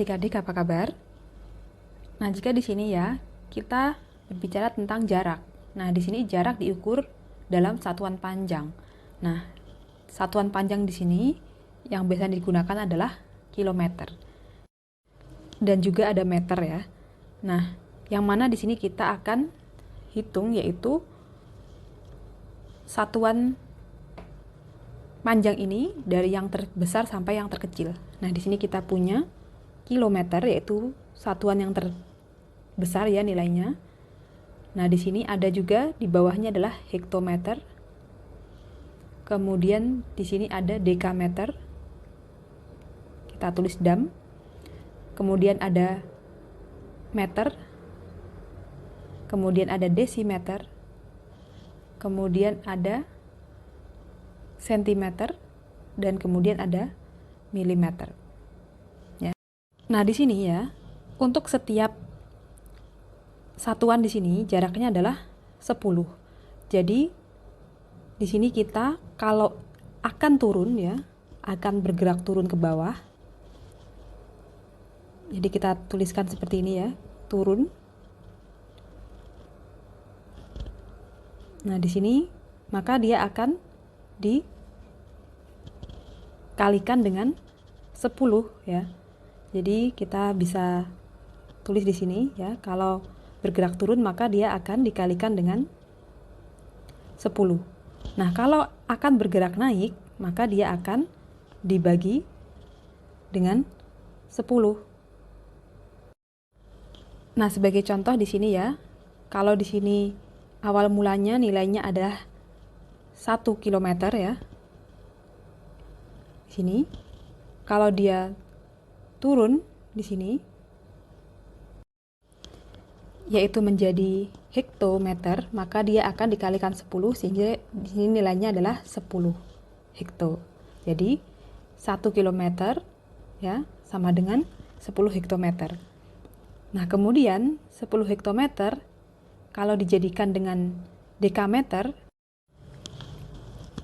adik-adik, apa kabar? Nah, jika di sini ya, kita berbicara tentang jarak. Nah, di sini jarak diukur dalam satuan panjang. Nah, satuan panjang di sini yang biasa digunakan adalah kilometer. Dan juga ada meter ya. Nah, yang mana di sini kita akan hitung yaitu satuan panjang ini dari yang terbesar sampai yang terkecil. Nah, di sini kita punya kilometer yaitu satuan yang terbesar ya nilainya. Nah, di sini ada juga di bawahnya adalah hektometer. Kemudian di sini ada dekameter. Kita tulis dam. Kemudian ada meter. Kemudian ada desimeter. Kemudian ada sentimeter dan kemudian ada milimeter. Ya. Nah, di sini ya, untuk setiap satuan di sini jaraknya adalah 10. Jadi di sini kita kalau akan turun ya, akan bergerak turun ke bawah. Jadi kita tuliskan seperti ini ya, turun. Nah, di sini maka dia akan dikalikan dengan 10 ya. Jadi kita bisa tulis di sini ya, kalau bergerak turun maka dia akan dikalikan dengan 10. Nah, kalau akan bergerak naik, maka dia akan dibagi dengan 10. Nah, sebagai contoh di sini ya, kalau di sini awal mulanya nilainya adalah 1 km ya. Di sini kalau dia turun di sini yaitu menjadi hektometer, maka dia akan dikalikan 10 sehingga di sini nilainya adalah 10 hekto. Jadi 1 kilometer ya sama dengan 10 hektometer. Nah, kemudian 10 hektometer kalau dijadikan dengan dekameter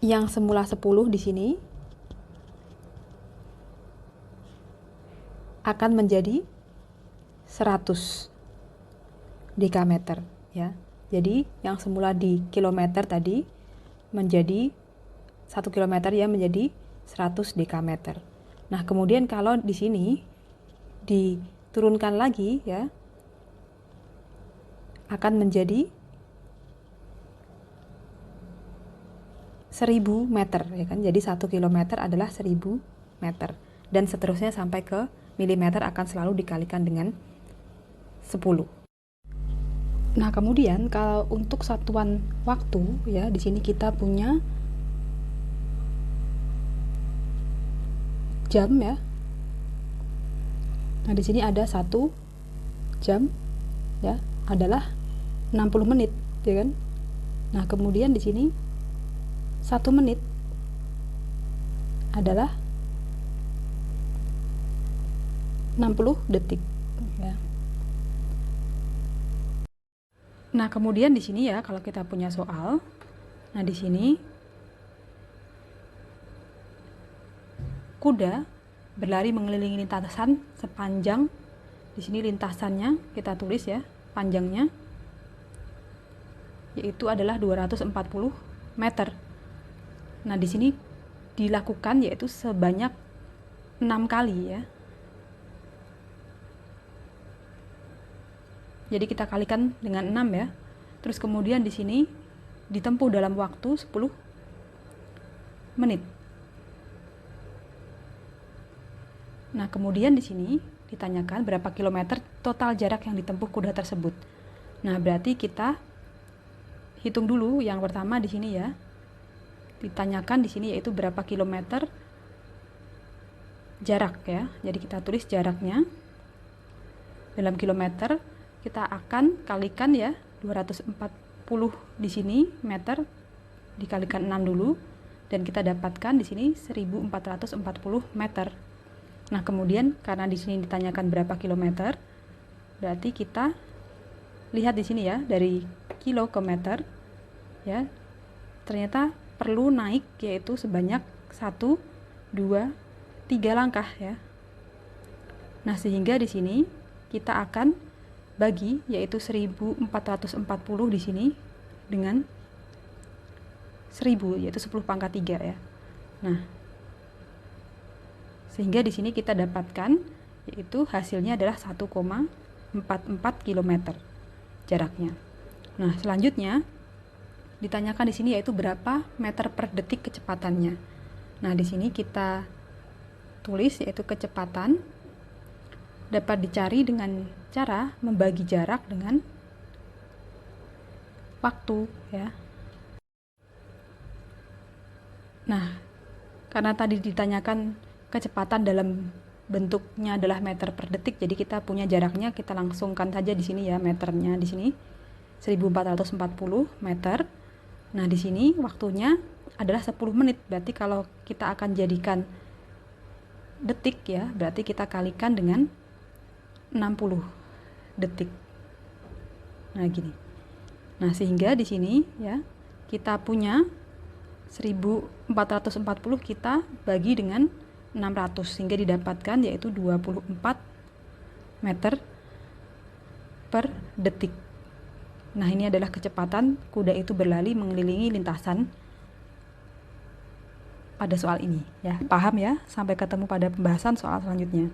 yang semula 10 di sini akan menjadi 100 dekameter ya. Jadi yang semula di kilometer tadi menjadi 1 kilometer ya menjadi 100 dekameter. Nah, kemudian kalau di sini diturunkan lagi ya akan menjadi 1000 meter ya kan. Jadi 1 kilometer adalah 1000 meter dan seterusnya sampai ke milimeter akan selalu dikalikan dengan 10. Nah, kemudian kalau untuk satuan waktu ya, di sini kita punya jam ya. Nah, di sini ada 1 jam ya, adalah 60 menit, ya kan? Nah, kemudian di sini 1 menit adalah 60 detik ya. Nah, kemudian di sini ya, kalau kita punya soal, nah di sini kuda berlari mengelilingi lintasan sepanjang, di sini lintasannya kita tulis ya, panjangnya yaitu adalah 240 meter. Nah, di sini dilakukan yaitu sebanyak 6 kali ya. Jadi kita kalikan dengan 6 ya. Terus kemudian di sini ditempuh dalam waktu 10 menit. Nah, kemudian di sini ditanyakan berapa kilometer total jarak yang ditempuh kuda tersebut. Nah, berarti kita hitung dulu yang pertama di sini ya. Ditanyakan di sini yaitu berapa kilometer jarak ya. Jadi kita tulis jaraknya dalam kilometer. Kita akan kalikan ya 240 di sini meter dikalikan 6 dulu dan kita dapatkan di sini 1440 meter. Nah, kemudian karena di sini ditanyakan berapa kilometer, berarti kita lihat di sini ya dari kilo ke meter ya. Ternyata perlu naik yaitu sebanyak 1 2 3 langkah ya. Nah, sehingga di sini kita akan bagi, yaitu 1440 di sini dengan 1000, yaitu 10 pangkat 3 ya. Nah, sehingga di sini kita dapatkan yaitu hasilnya adalah 1,44 km jaraknya. Nah, selanjutnya ditanyakan di sini yaitu berapa meter per detik kecepatannya. Nah, di sini kita tulis yaitu kecepatan dapat dicari dengan cara membagi jarak dengan waktu ya. Nah, karena tadi ditanyakan kecepatan dalam bentuknya adalah meter per detik, jadi kita punya jaraknya, kita langsungkan saja di sini ya, meternya di sini 1440 meter. Nah, di sini waktunya adalah 10 menit. Berarti kalau kita akan jadikan detik ya, berarti kita kalikan dengan 60 detik. Nah, gini. Nah, sehingga di sini ya, kita punya 1440 kita bagi dengan 600 sehingga didapatkan yaitu 24 meter per detik. Nah, ini adalah kecepatan kuda itu berlari mengelilingi lintasan pada soal ini ya. Paham ya? Sampai ketemu pada pembahasan soal selanjutnya.